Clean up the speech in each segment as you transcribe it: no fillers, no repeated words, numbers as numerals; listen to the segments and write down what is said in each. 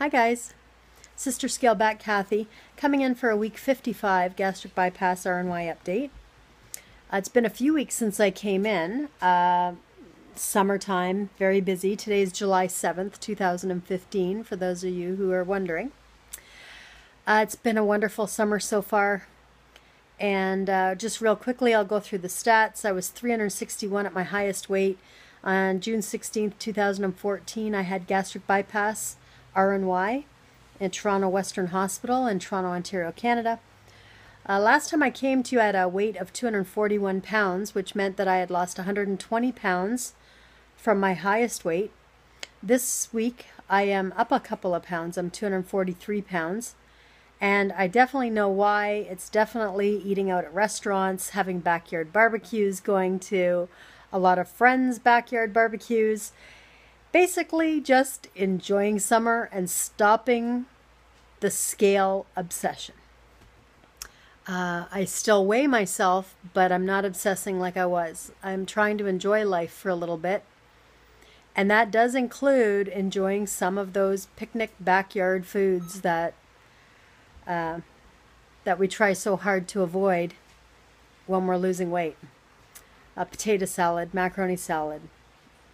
Hi guys, Sister Scale Back Kathy, coming in for a week 55 gastric bypass RNY update. It's been a few weeks since I came in. Summertime, very busy. Today's July 7th, 2015, for those of you who are wondering. It's been a wonderful summer so far. And just real quickly, I'll go through the stats. I was 361 at my highest weight. On June 16th, 2014, I had gastric bypass RNY in Toronto Western Hospital in Toronto, Ontario, Canada. Last time I came to you at a weight of 241 pounds, which meant that I had lost 120 pounds from my highest weight. This week, I am up a couple of pounds. I'm 243 pounds. And I definitely know why. It's definitely eating out at restaurants, having backyard barbecues, going to a lot of friends' backyard barbecues. Basically just enjoying summer and stopping the scale obsession. I still weigh myself, but I'm not obsessing like I was. I'm trying to enjoy life for a little bit. And that does include enjoying some of those picnic backyard foods that we try so hard to avoid when we're losing weight. A potato salad, macaroni salad,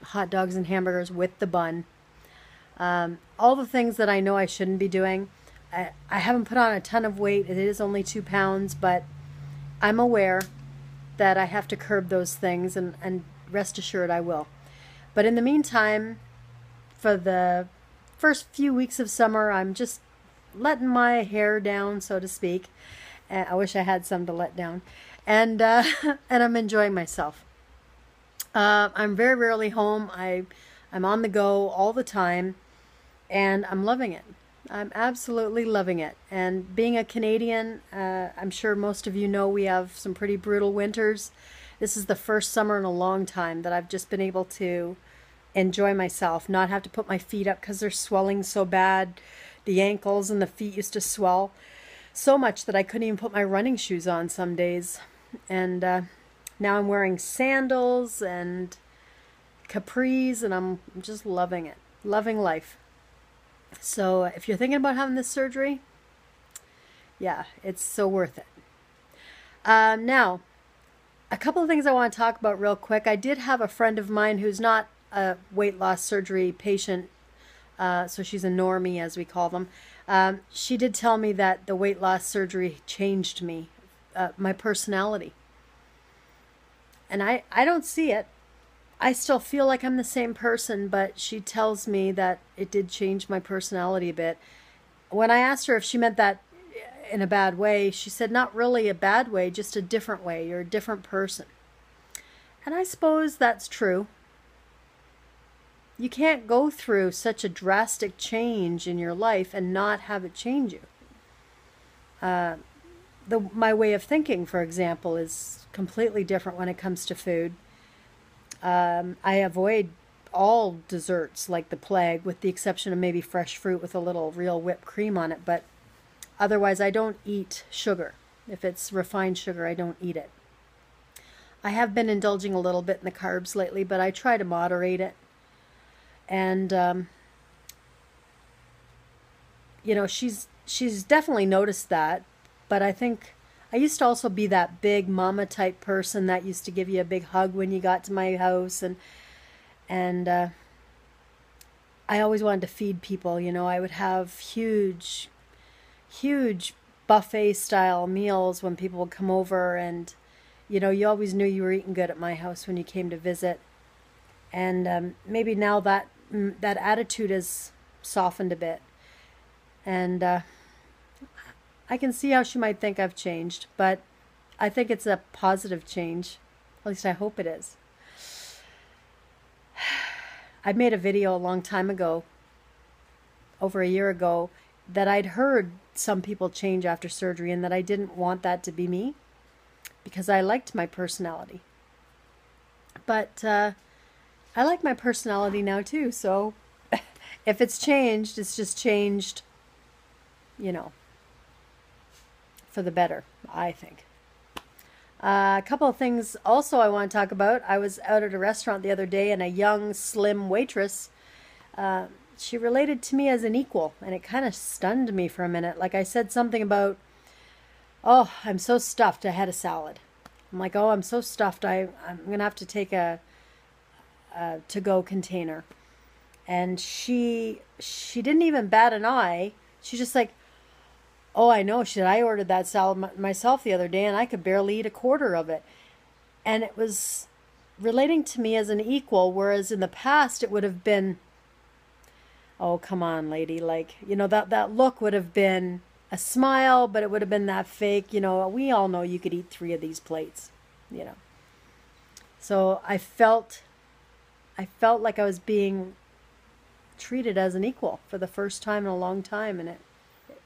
hot dogs and hamburgers with the bun. All the things that I know I shouldn't be doing. I haven't put on a ton of weight. It is only 2 pounds, but I'm aware that I have to curb those things, and rest assured I will. But in the meantime, for the first few weeks of summer, I'm just letting my hair down, so to speak. I wish I had some to let down. And I'm enjoying myself. I'm very rarely home. I'm on the go all the time, and I'm loving it. I'm absolutely loving it. And being a Canadian, I'm sure most of you know we have some pretty brutal winters. This is the first summer in a long time that I've just been able to enjoy myself, not have to put my feet up because they're swelling so bad. The ankles and the feet used to swell so much that I couldn't even put my running shoes on some days. And now I'm wearing sandals and capris, and I'm just loving it, loving life. So if you're thinking about having this surgery, yeah, it's so worth it. Now, a couple of things I want to talk about real quick. I did have a friend of mine who's not a weight loss surgery patient, so she's a normie, as we call them. She did tell me that the weight loss surgery changed me, my personality. And I don't see it. I still feel like I'm the same person, but she tells me that it did change my personality a bit. When I asked her if she meant that in a bad way, she said not really a bad way, just a different way. You're a different person. And I suppose that's true. You can't go through such a drastic change in your life and not have it change you. My way of thinking, for example, is completely different when it comes to food. I avoid all desserts like the plague, with the exception of maybe fresh fruit with a little real whipped cream on it. But otherwise, I don't eat sugar. If it's refined sugar, I don't eat it. I have been indulging a little bit in the carbs lately, but I try to moderate it. And, you know, she's definitely noticed that. But I think I used to also be that big mama type person that used to give you a big hug when you got to my house. And I always wanted to feed people. You know, I would have huge buffet style meals when people would come over. And, you know, you always knew you were eating good at my house when you came to visit. And maybe now that attitude has softened a bit. And I can see how she might think I've changed, but I think it's a positive change. At least I hope it is. I made a video a long time ago, over a year ago, that I'd heard some people change after surgery and that I didn't want that to be me because I liked my personality. But I like my personality now too, so if it's changed, it's just changed, you know, for the better, I think. A couple of things also I want to talk about. I was out at a restaurant the other day, and a young, slim waitress, she related to me as an equal, and it kind of stunned me for a minute. Like I said something about, oh, I'm so stuffed, I had a salad. I'm like, oh, I'm so stuffed, I'm going to have to take a to-go container. And she didn't even bat an eye. She's just like, oh, I know. I ordered that salad myself the other day, and I could barely eat a quarter of it. And it was relating to me as an equal, whereas in the past it would have been, oh, come on, lady. Like, you know, that look would have been a smile, but it would have been that fake, you know, we all know you could eat 3 of these plates, you know. So I felt like I was being treated as an equal for the first time in a long time, and it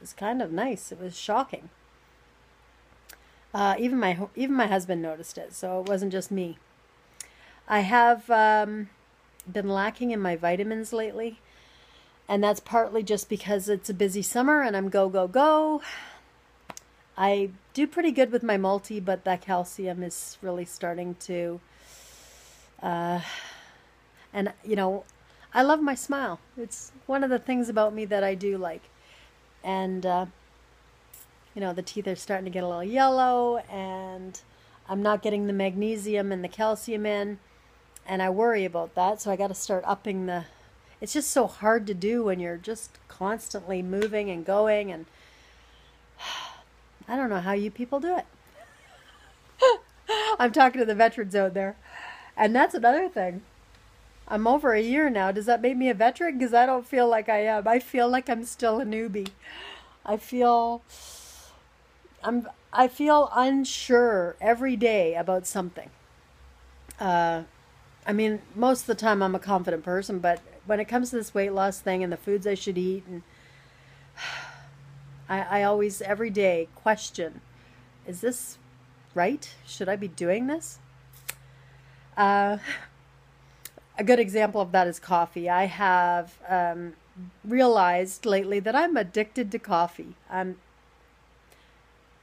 was kind of nice. It was shocking. Even my husband noticed it, so it wasn't just me. I have been lacking in my vitamins lately, and that's partly just because it's a busy summer and I'm go, go, go. I do pretty good with my multi, but that calcium is really starting to... and, you know, I love my smile. It's one of the things about me that I do like. And, you know, the teeth are starting to get a little yellow, and I'm not getting the magnesium and the calcium in, and I worry about that, so I got to start upping the... It's just so hard to do when you're just constantly moving and going, and I don't know how you people do it. I'm talking to the veterans out there. And that's another thing. I'm over a year now. Does that make me a veteran? Because I don't feel like I am. I feel like I'm still a newbie. I feel unsure every day about something. I mean, most of the time I'm a confident person, but when it comes to this weight loss thing and the foods I should eat, and I always, every day, question, is this right? Should I be doing this? A good example of that is coffee. I have realized lately that I'm addicted to coffee. I'm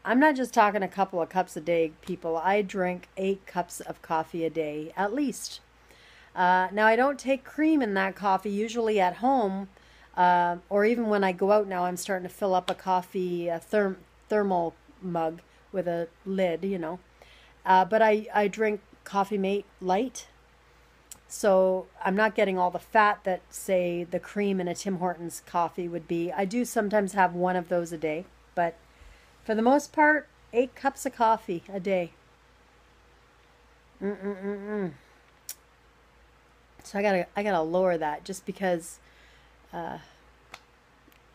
not just talking a couple of cups a day, people. I drink 8 cups of coffee a day, at least. Now, I don't take cream in that coffee, usually at home, or even when I go out now, I'm starting to fill up a coffee thermal mug with a lid, you know. But I drink Coffee Mate Light, so I'm not getting all the fat that, say, the cream in a Tim Hortons coffee would be. I do sometimes have 1 of those a day, but for the most part, 8 cups of coffee a day. So I gotta lower that, just because I'm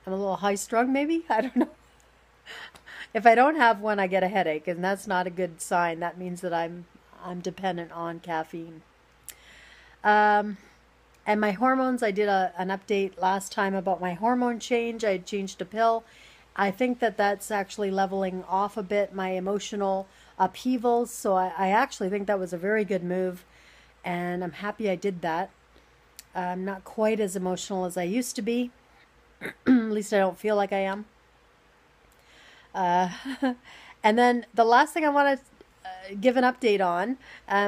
a little high strung, maybe. I don't know. If I don't have one, I get a headache, and that's not a good sign. That means that I'm dependent on caffeine. And my hormones, I did an update last time about my hormone change. I changed a pill. I think that that's actually leveling off a bit my emotional upheavals. So I actually think that was a very good move, and I'm happy I did that. I'm not quite as emotional as I used to be. At least I don't feel like I am. And then the last thing I want to give an update on,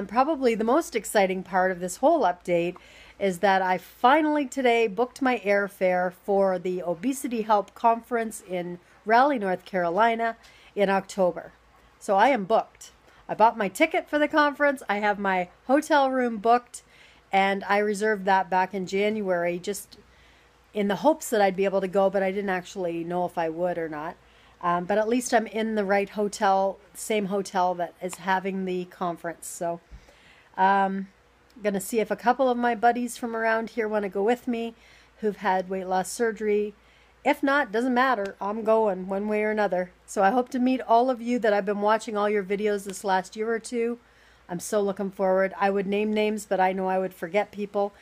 probably the most exciting part of this whole update, is that I finally today booked my airfare for the Obesity Help Conference in Raleigh, North Carolina in October. So I am booked. I bought my ticket for the conference. I have my hotel room booked, and I reserved that back in January just in the hopes that I'd be able to go, but I didn't actually know if I would or not. But at least I'm in the right hotel, same hotel that is having the conference. So I'm going to see if a couple of my buddies from around here want to go with me who've had weight loss surgery. If not, doesn't matter. I'm going one way or another. So I hope to meet all of you that I've been watching all your videos this last year or two. I'm so looking forward. I would name names, but I know I would forget people.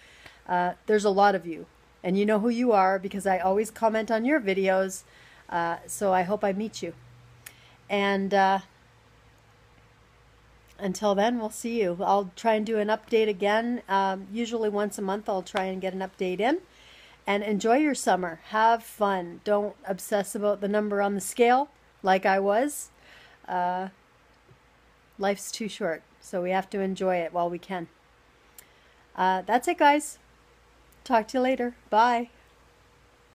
There's a lot of you, and you know who you are because I always comment on your videos. So I hope I meet you. And until then, we'll see you. I'll try and do an update again. Usually once a month, I'll try and get an update in. And enjoy your summer. Have fun. Don't obsess about the number on the scale like I was. Life's too short, so we have to enjoy it while we can. That's it, guys. Talk to you later. Bye.